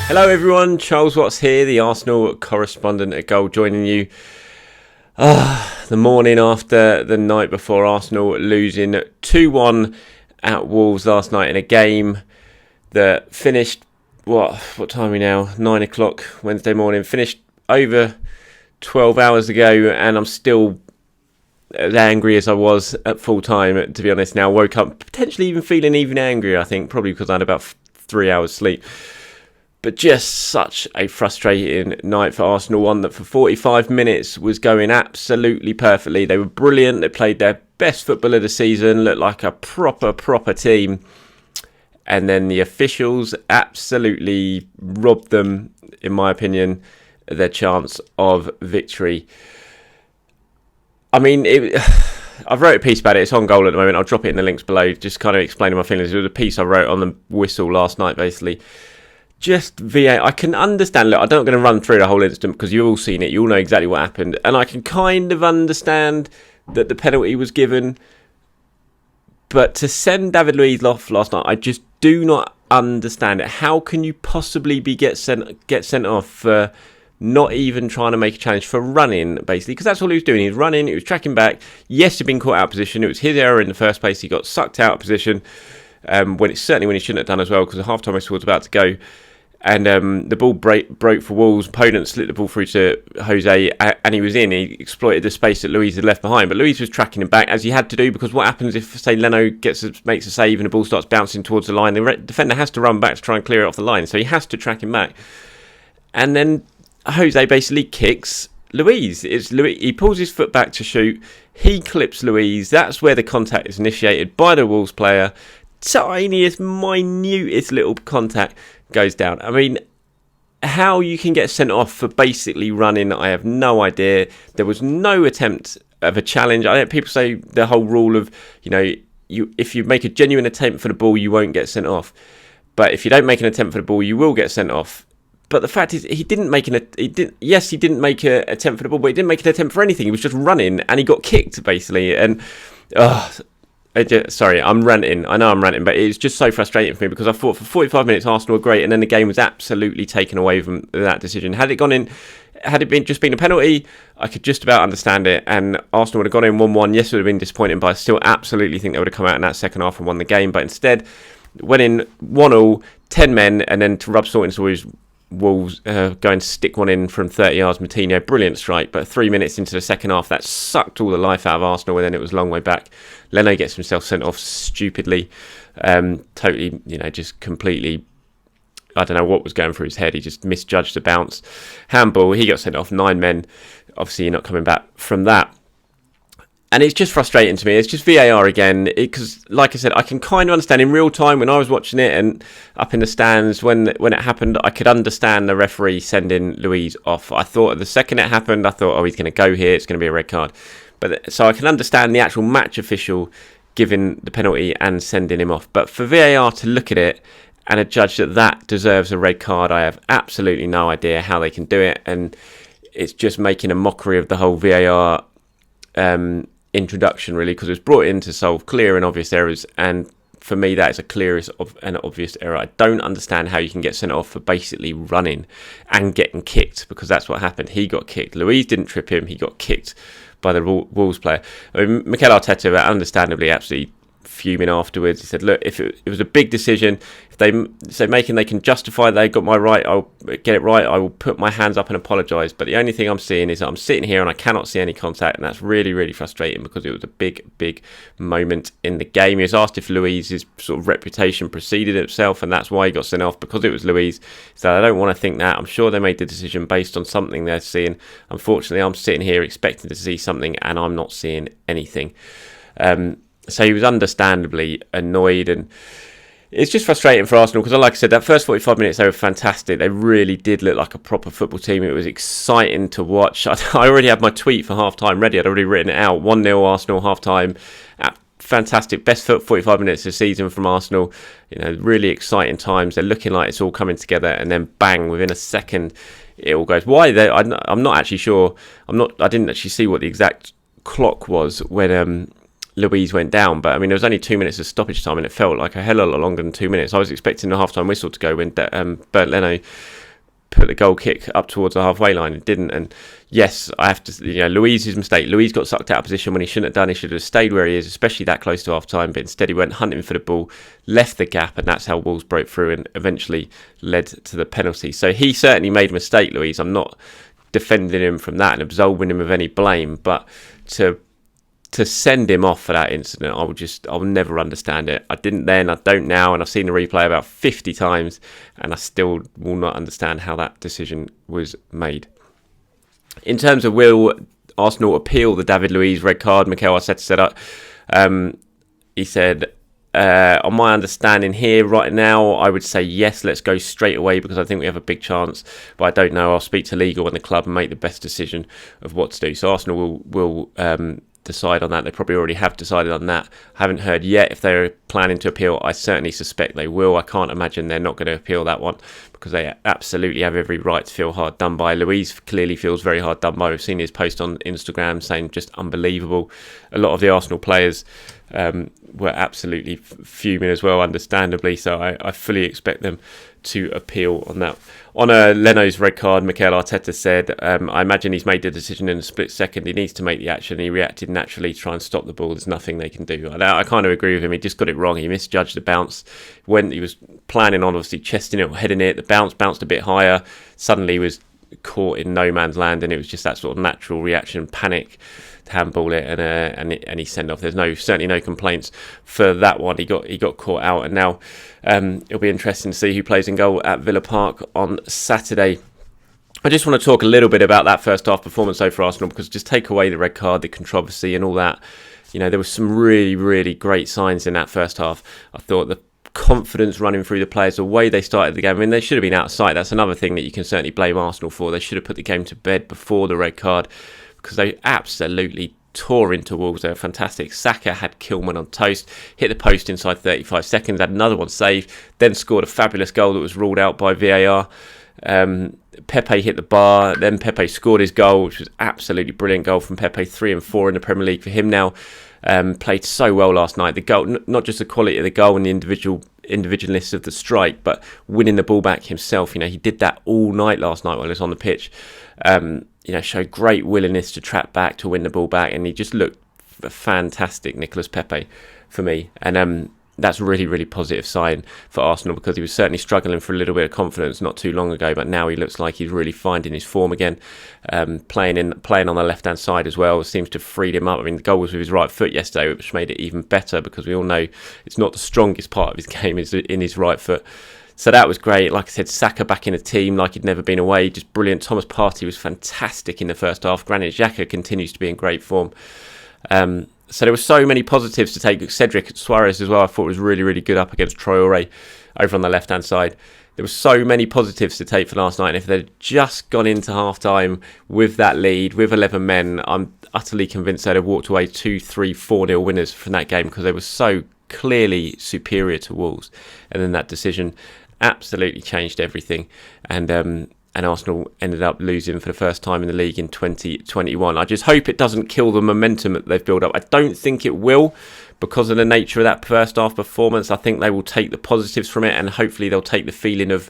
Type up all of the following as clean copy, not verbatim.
Hello everyone, Charles Watts here, the Arsenal correspondent at Goal, joining you the morning after the night before Arsenal losing 2-1 at Wolves last night in a game that finished, what time are we now? 9 o'clock Wednesday morning, finished over 12 hours ago, and I'm still as angry as I was at full time, to be honest. Now, woke up potentially even feeling even angrier, I think, probably because I had about 3 hours sleep. But just such a frustrating night for Arsenal, one that for 45 minutes was going absolutely perfectly. They were brilliant. They played their best football of the season, looked like a proper team. And then the officials absolutely robbed them, in my opinion, their chance of victory. I mean, I've wrote a piece about it. It's on Goal at the moment. I'll drop it in the links below, just kind of explaining my feelings. It was a piece I wrote on the whistle last night, basically. Just VAR, I can understand. Look, I'm not going to run through the whole incident because you've all seen it. You all know exactly what happened. And I can kind of understand that the penalty was given. But to send David Luiz off last night, I just do not understand it. How can you possibly get sent off for not even trying to make a challenge, for running, basically? Because that's all he was doing. He was running, he was tracking back. Yes, he'd been caught out of position. It was his error in the first place. He got sucked out of position when he shouldn't have done as well, because the half-time whistle was about to go. And the ball broke for Wolves. Opponent slipped the ball through to Jose, and he was in. He exploited the space that Luiz had left behind. But Luiz was tracking him back, as he had to do, because what happens if, say, Leno makes a save and the ball starts bouncing towards the line? The defender has to run back to try and clear it off the line. So he has to track him back. And then Jose basically kicks Luiz. He pulls his foot back to shoot. He clips Luiz. That's where the contact is initiated by the Wolves player. Tiniest, minutest little contact goes down. I mean, how you can get sent off for basically running, I have no idea. There was no attempt of a challenge. I know people say the whole rule of, if you make a genuine attempt for the ball, you won't get sent off. But if you don't make an attempt for the ball, you will get sent off. But the fact is, he didn't make an attempt for the ball, but he didn't make an attempt for anything. He was just running, and he got kicked, basically. And sorry, I'm ranting. I know I'm ranting, but it's just so frustrating for me, because I thought for 45 minutes Arsenal were great, and then the game was absolutely taken away from that decision. Had it just been a penalty, I could just about understand it, and Arsenal would have gone in 1-1. Yes, it would have been disappointing, but I still absolutely think they would have come out in that second half and won the game. But instead, went in 1-1, 10 men, and then to rub salt into his Wolves, going to stick one in from 30 yards. Moutinho, brilliant strike, but 3 minutes into the second half, that sucked all the life out of Arsenal, and then it was a long way back. Leno gets himself sent off stupidly, totally, just completely, I don't know what was going through his head. He just misjudged the bounce. Handball, he got sent off, 9 men. Obviously, you're not coming back from that. And it's just frustrating to me. It's just VAR again, because, like I said, I can kind of understand in real time when I was watching it and up in the stands when it happened. I could understand the referee sending Luiz off. I thought the second it happened, I thought, he's going to go here. It's going to be a red card. But so I can understand the actual match official giving the penalty and sending him off. But for VAR to look at it and a judge that deserves a red card, I have absolutely no idea how they can do it. And it's just making a mockery of the whole VAR introduction, really, because it was brought in to solve clear and obvious errors, and for me that is a clearest and obvious error. I don't understand how you can get sent off for basically running and getting kicked, because that's what happened. He got kicked. Luiz didn't trip him, he got kicked by the Wolves player. Mikel Arteta, understandably, absolutely fuming afterwards. He said, look, if it was a big decision, if they can justify they got my right, I'll get it right, I will put my hands up and apologise. But the only thing I'm seeing is that I'm sitting here and I cannot see any contact, and that's really, really frustrating, because it was a big moment in the game. He was asked if Luiz's sort of reputation preceded itself, and that's why he got sent off, because it was Luiz. So I don't want to think that. I'm sure they made the decision based on something they're seeing. Unfortunately, I'm sitting here expecting to see something, and I'm not seeing anything. So he was understandably annoyed, and it's just frustrating for Arsenal, because, like I said, that first 45 minutes, they were fantastic. They really did look like a proper football team. It was exciting to watch. I already had my tweet for half-time ready. I'd already written it out. 1-0 Arsenal, half-time. Fantastic. Best 45 minutes of the season from Arsenal. Really exciting times. They're looking like it's all coming together, and then bang, within a second, it all goes. Why? I'm not actually sure. I didn't actually see what the exact clock was when Luiz went down. But I mean, there was only 2 minutes of stoppage time, and it felt like a hell of a lot longer than 2 minutes. I was expecting the half-time whistle to go when Bernd Leno put the goal kick up towards the halfway line. It didn't. And yes, I have to, Luiz's mistake. Luiz got sucked out of position when he shouldn't have done. He should have stayed where he is, especially that close to half-time. But instead, he went hunting for the ball, left the gap, and that's how Wolves broke through and eventually led to the penalty. So he certainly made a mistake, Luiz. I'm not defending him from that and absolving him of any blame, but to send him off for that incident, I'll never understand it. I didn't then, I don't now, and I've seen the replay about 50 times, and I still will not understand how that decision was made. In terms of will Arsenal appeal the David Luiz red card, Mikel Arteta said he said, on my understanding here right now, I would say yes, let's go straight away because I think we have a big chance, but I don't know. I'll speak to legal and the club and make the best decision of what to do. So Arsenal will decide on that. They probably already have decided on that. I haven't heard yet if they're planning to appeal. I certainly suspect they will. I can't imagine they're not going to appeal that one because they absolutely have every right to feel hard done by. Luiz clearly feels very hard done by. We've seen his post on Instagram saying just unbelievable. A lot of the Arsenal players were absolutely fuming as well, understandably. So I fully expect them to appeal on that. On Leno's red card, Mikel Arteta said, I imagine he's made the decision in a split second. He needs to make the action. He reacted naturally to try and stop the ball. There's nothing they can do. I kind of agree with him. He just got it wrong. He misjudged the bounce. When he was planning on obviously chesting it or heading it, the bounce bounced a bit higher. Suddenly he was caught in no man's land, and it was just that sort of natural reaction, panic, to handball it, and he sent off. There's certainly no complaints for that one. He got caught out, and now it'll be interesting to see who plays in goal at Villa Park on Saturday. I just want to talk a little bit about that first half performance though for Arsenal, because just take away the red card, the controversy and all that, there was some really, really great signs in that first half. I thought the confidence running through the players, the way they started the game. I mean, they should have been out of sight. That's another thing that you can certainly blame Arsenal for. They should have put the game to bed before the red card, because they absolutely tore into Wolves. They were fantastic. Saka had Kilman on toast, hit the post inside 35 seconds, had another one saved, then scored a fabulous goal that was ruled out by VAR. Pepe hit the bar, then Pepe scored his goal, which was absolutely brilliant goal from Pepe, 3 and 4 in the Premier League for him now. Played so well last night. The goal, not just the quality of the goal and the individualness of the strike, but winning the ball back himself. He did that all night last night while he was on the pitch. Showed great willingness to track back, to win the ball back, and he just looked fantastic, Nicolas Pepe, for me. And that's a really, really positive sign for Arsenal, because he was certainly struggling for a little bit of confidence not too long ago, but now he looks like he's really finding his form again. Playing on the left-hand side as well seems to have freed him up. I mean, the goal was with his right foot yesterday, which made it even better, because we all know it's not the strongest part of his game is in his right foot. So that was great. Like I said, Saka back in the team like he'd never been away. Just brilliant. Thomas Partey was fantastic in the first half. Granit Xhaka continues to be in great form. So there were so many positives to take. Cedric Suarez as well, I thought was really, really good up against Traoré over on the left-hand side. There were so many positives to take for last night. And if they'd just gone into half-time with that lead, with 11 men, I'm utterly convinced they'd have walked away 2-3, 4-0 winners from that game, because they were so clearly superior to Wolves. And then that decision absolutely changed everything, and Arsenal ended up losing for the first time in the league in 2021. I just hope it doesn't kill the momentum that they've built up. I don't think it will, because of the nature of that first half performance. I think they will take the positives from it, and hopefully they'll take the feeling of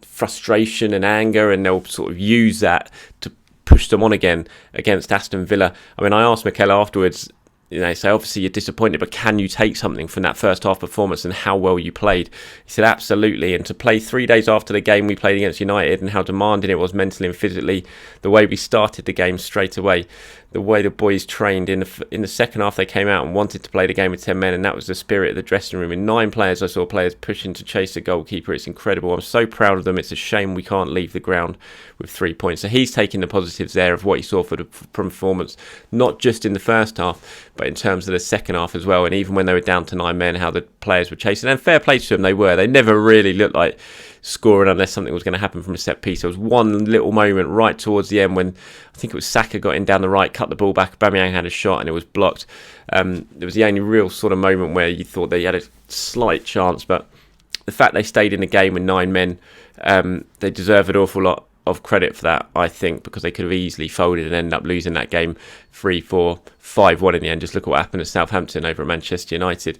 frustration and anger, and they'll sort of use that to push them on again against Aston Villa. I mean, I asked Mikel afterwards, so obviously you're disappointed, but can you take something from that first half performance and how well you played? He said absolutely, and to play 3 days after the game we played against United, and how demanding it was mentally and physically, the way we started the game straight away, the way the boys trained in the second half, they came out and wanted to play the game with 10 men, and that was the spirit of the dressing room. In 9 players, I saw players pushing to chase the goalkeeper. It's incredible. I'm so proud of them. It's a shame we can't leave the ground with 3 points. So he's taking the positives there of what he saw from performance, not just in the first half, but in terms of the second half as well. And even when they were down to 9 men, how the players were chasing. And fair play to them, they were. They never really looked like scoring unless something was going to happen from a set piece. There was one little moment right towards the end when I think it was Saka got in down the right, cut the ball back, Aubameyang had a shot and it was blocked. It was the only real sort of moment where you thought they had a slight chance, but the fact they stayed in the game with 9 men, they deserve an awful lot of credit for that, I think, because they could have easily folded and ended up losing that game 3-4, 5-1 in the end. Just look at what happened at Southampton over at Manchester United.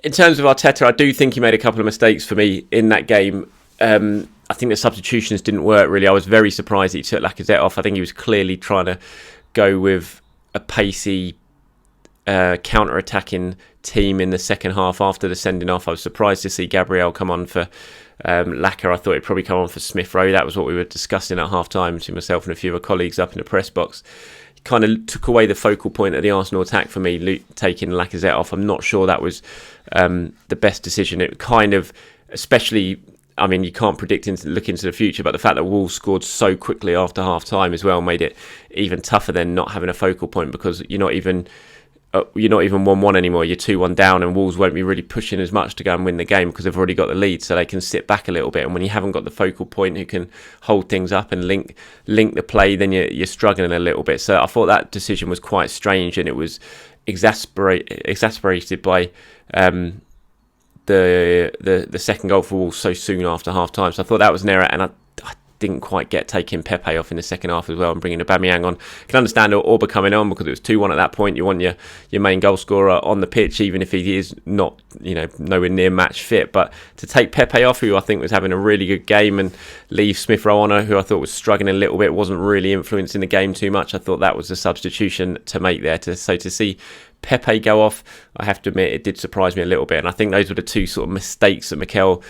In terms of Arteta, I do think he made a couple of mistakes for me in that game. I think the substitutions didn't work really. I was very surprised that he took Lacazette off. I think he was clearly trying to go with a pacey, counter-attacking team in the second half after the sending off. I was surprised to see Gabriel come on for Laka. I thought he'd probably come on for Smith Rowe. That was what we were discussing at half-time between myself and a few of my colleagues up in the press box. He kind of took away the focal point of the Arsenal attack for me, taking Lacazette off. I'm not sure that was the best decision. It kind of, especially, I mean, you can't look into the future, but the fact that Wolves scored so quickly after half-time as well made it even tougher than not having a focal point, because you're not even 1-1 anymore. You're 2-1 down, and Wolves won't be really pushing as much to go and win the game because they've already got the lead, so they can sit back a little bit. And when you haven't got the focal point who can hold things up and link the play, then you're struggling a little bit. So I thought that decision was quite strange, and it was exacerbated by the second goal for Wolves so soon after half time. So I thought that was an error, and I didn't quite get taking Pepe off in the second half as well and bringing Aubameyang on. I can understand Orba coming on because it was 2-1 at that point. You want your main goal scorer on the pitch, even if he is not, nowhere near match fit. But to take Pepe off, who I think was having a really good game, and leave Smith Rowe on, who I thought was struggling a little bit, wasn't really influencing the game too much. I thought that was the substitution to make there. So to see Pepe go off, I have to admit, it did surprise me a little bit, and I think those were the two sort of mistakes that Mikel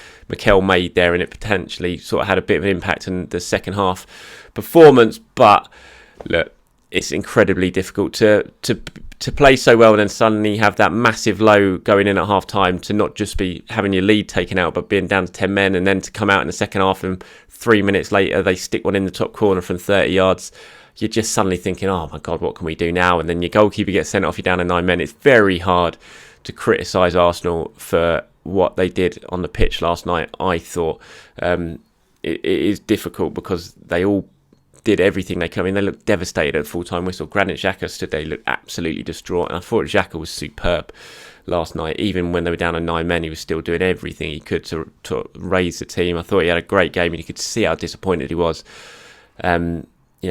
made there, and it potentially sort of had a bit of an impact on the second half performance. But look, it's incredibly difficult to play so well and then suddenly have that massive low going in at half time, to not just be having your lead taken out but being down to 10 men, and then to come out in the second half and 3 minutes later they stick one in the top corner from 30 yards. You're just suddenly thinking, oh my God, what can we do now? And then your goalkeeper gets sent off, you're down to 9 men. It's very hard to criticise Arsenal for what they did on the pitch last night. I thought it is difficult because they all did everything they could. I mean, they looked devastated at full-time whistle. Granit Xhaka stood there, he looked absolutely distraught. And I thought Xhaka was superb last night. Even when they were down to 9 men, he was still doing everything he could to raise the team. I thought he had a great game, and you could see how disappointed he was.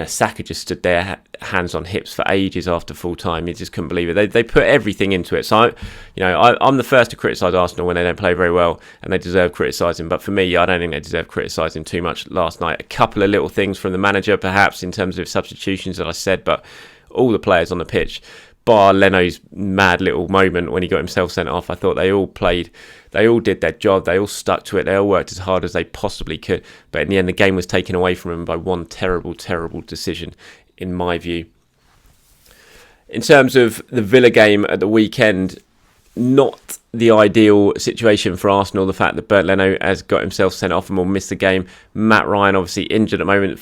Saka just stood there, hands on hips for ages after full time. He just couldn't believe it. They put everything into it. So, I'm the first to criticise Arsenal when they don't play very well, and they deserve criticising. But for me, I don't think they deserve criticising too much last night. A couple of little things from the manager, perhaps, in terms of substitutions that I said, but all the players on the pitch, bar Leno's mad little moment when he got himself sent off, I thought they all did their job, they all stuck to it, they all worked as hard as they possibly could. But in the end, the game was taken away from them by one terrible, terrible decision, in my view. In terms of the Villa game at the weekend, not the ideal situation for Arsenal. The fact that Bernd Leno has got himself sent off and will miss the game. Matt Ryan obviously injured at the moment,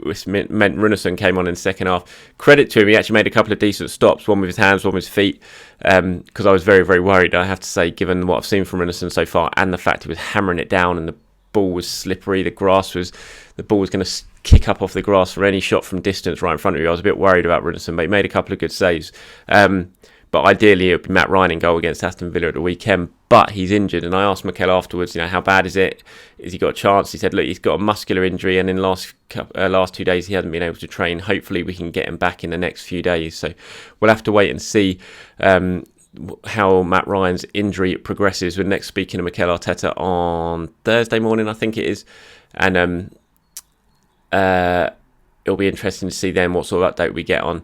which meant Runarsson came on in the second half. Credit to him, he actually made a couple of decent stops, one with his hands, one with his feet, because I was very, very worried, I have to say, given what I've seen from Runarsson so far, and the fact he was hammering it down and the ball was slippery, the ball was going to kick up off the grass for any shot from distance right in front of you. I was a bit worried about Runarsson, but he made a couple of good saves. But ideally, it would be Matt Ryan in goal against Aston Villa at the weekend. But he's injured, and I asked Mikel afterwards, how bad is it? Has he got a chance? He said, look, he's got a muscular injury, and in the last 2 days, he hasn't been able to train. Hopefully, we can get him back in the next few days. So we'll have to wait and see how Matt Ryan's injury progresses. We're next speaking to Mikel Arteta on Thursday morning, I think it is. And it'll be interesting to see then what sort of update we get on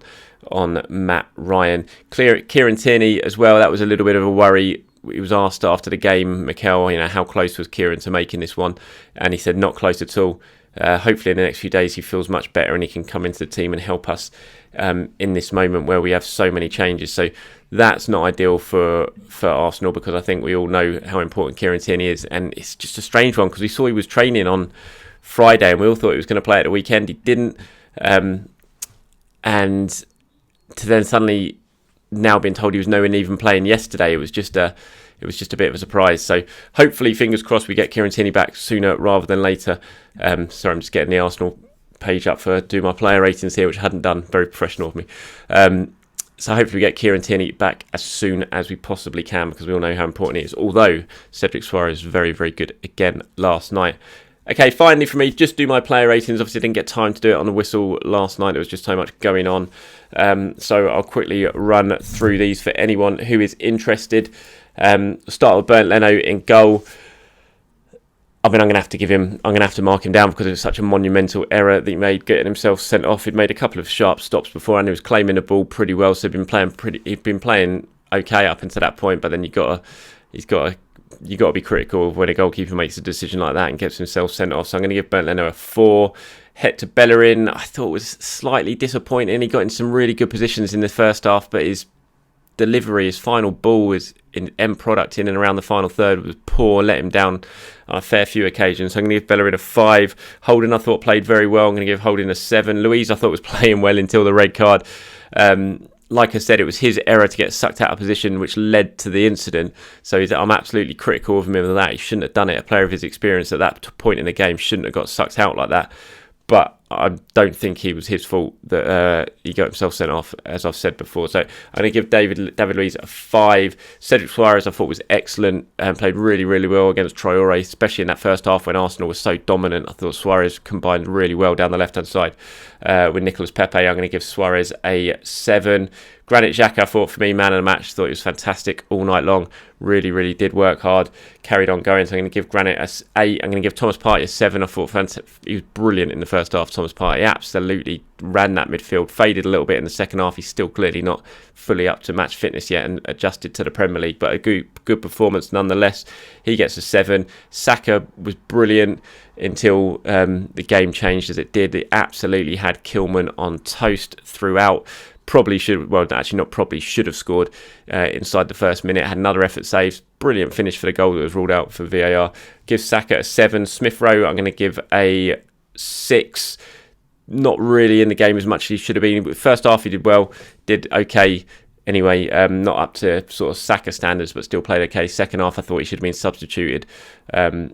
Matt Ryan. Kieran Tierney as well, that was a little bit of a worry. He was asked after the game, Mikel, how close was Kieran to making this one? And he said not close at all. Hopefully in the next few days he feels much better and he can come into the team and help us in this moment where we have so many changes. So that's not ideal for Arsenal, because I think we all know how important Kieran Tierney is, and it's just a strange one because we saw he was training on Friday and we all thought he was going to play at the weekend. He didn't, and to then suddenly now being told he was nowhere near even playing yesterday, it was just a bit of a surprise. So hopefully, fingers crossed, we get Kieran Tierney back sooner rather than later. Sorry, I'm just getting the Arsenal page up for do my player ratings here, which I hadn't done. Very professional of me. So hopefully we get Kieran Tierney back as soon as we possibly can, because we all know how important he is. Although Cedric Soares was very, very good again last night. Okay, finally for me, just do my player ratings. Obviously, I didn't get time to do it on the whistle last night. There was just so much going on. So I'll quickly run through these for anyone who is interested. Start with Bernd Leno in goal. I mean, I'm going to have to mark him down because it was such a monumental error that he made getting himself sent off. He'd made a couple of sharp stops before and he was claiming the ball pretty well. So he'd been playing okay up until that point, but then you got to be critical of when a goalkeeper makes a decision like that and gets himself sent off. So I'm going to give Bernd Leno a 4. Hector Bellerin, I thought was slightly disappointing. He got in some really good positions in the first half, but his delivery, his final ball, his end product in and around the final third was poor, let him down on a fair few occasions. So I'm going to give Bellerin a 5. Holding, I thought, played very well. I'm going to give Holding a 7. Luiz, I thought, was playing well until the red card. Like I said, it was his error to get sucked out of position which led to the incident. So I'm absolutely critical of him for that. He shouldn't have done it. A player of his experience at that point in the game shouldn't have got sucked out like that. But I don't think it was his fault that he got himself sent off, as I've said before. So I'm going to give David Luiz a 5. Cedric Suarez, I thought, was excellent and played really, really well against Traore, especially in that first half when Arsenal was so dominant. I thought Suarez combined really well down the left-hand side with Nicolas Pepe. I'm going to give Suarez a 7. Granit Xhaka, I thought, for me, man of the match. Thought he was fantastic all night long. Really, really did work hard. Carried on going. So I'm going to give Granit a 8. I'm going to give Thomas Partey a 7. I thought he was brilliant in the first half. Thomas Partey absolutely ran that midfield. Faded a little bit in the second half. He's still clearly not fully up to match fitness yet and adjusted to the Premier League. But a good performance nonetheless. He gets a 7. Saka was brilliant until the game changed as it did. It absolutely had Kilman on toast throughout. Should have scored inside the first minute. Had another effort saved. Brilliant finish for the goal that was ruled out for VAR. Give Saka a 7. Smith Rowe, I'm going to give a 6. Not really in the game as much as he should have been. First half he did well, did okay anyway, not up to sort of Saka standards, but still played okay. Second half I thought he should have been substituted. And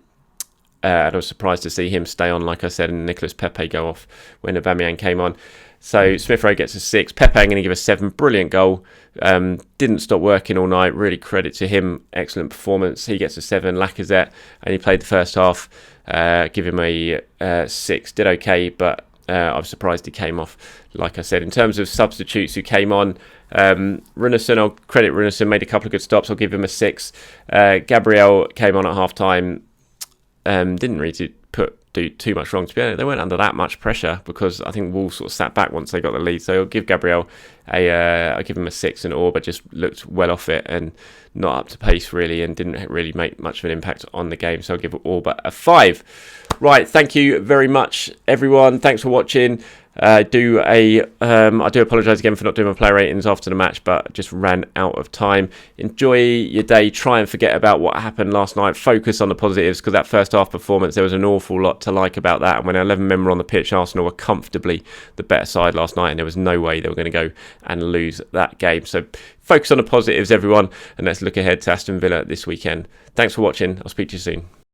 I was surprised to see him stay on, like I said, and Nicolas Pepe go off when Aubameyang came on. So Smith Rowe gets a 6. Pepe, I'm going to give a 7. Brilliant goal. Didn't stop working all night. Really credit to him. Excellent performance. He gets a 7. Lacazette, and he played the first half. Give him a 6. Did okay, but I was surprised he came off. Like I said, in terms of substitutes who came on, Runarsson, I'll credit Runarsson, made a couple of good stops. I'll give him a 6. Gabriel came on at half time. Didn't really do too much wrong, to be honest. They weren't under that much pressure because I think Wolves sort of sat back once they got the lead. So I'll give Gabriel I'll give him a 6. And Orba just looked well off it and not up to pace really, and didn't really make much of an impact on the game. So I'll give Orba a 5. Right, thank you very much, everyone. Thanks for watching. I do apologise again for not doing my player ratings after the match, but just ran out of time. Enjoy your day. Try and forget about what happened last night. Focus on the positives, because that first half performance, there was an awful lot to like about that. And when 11 men were on the pitch, Arsenal were comfortably the better side last night, and there was no way they were going to go and lose that game. So focus on the positives, everyone, and let's look ahead to Aston Villa this weekend. Thanks for watching. I'll speak to you soon.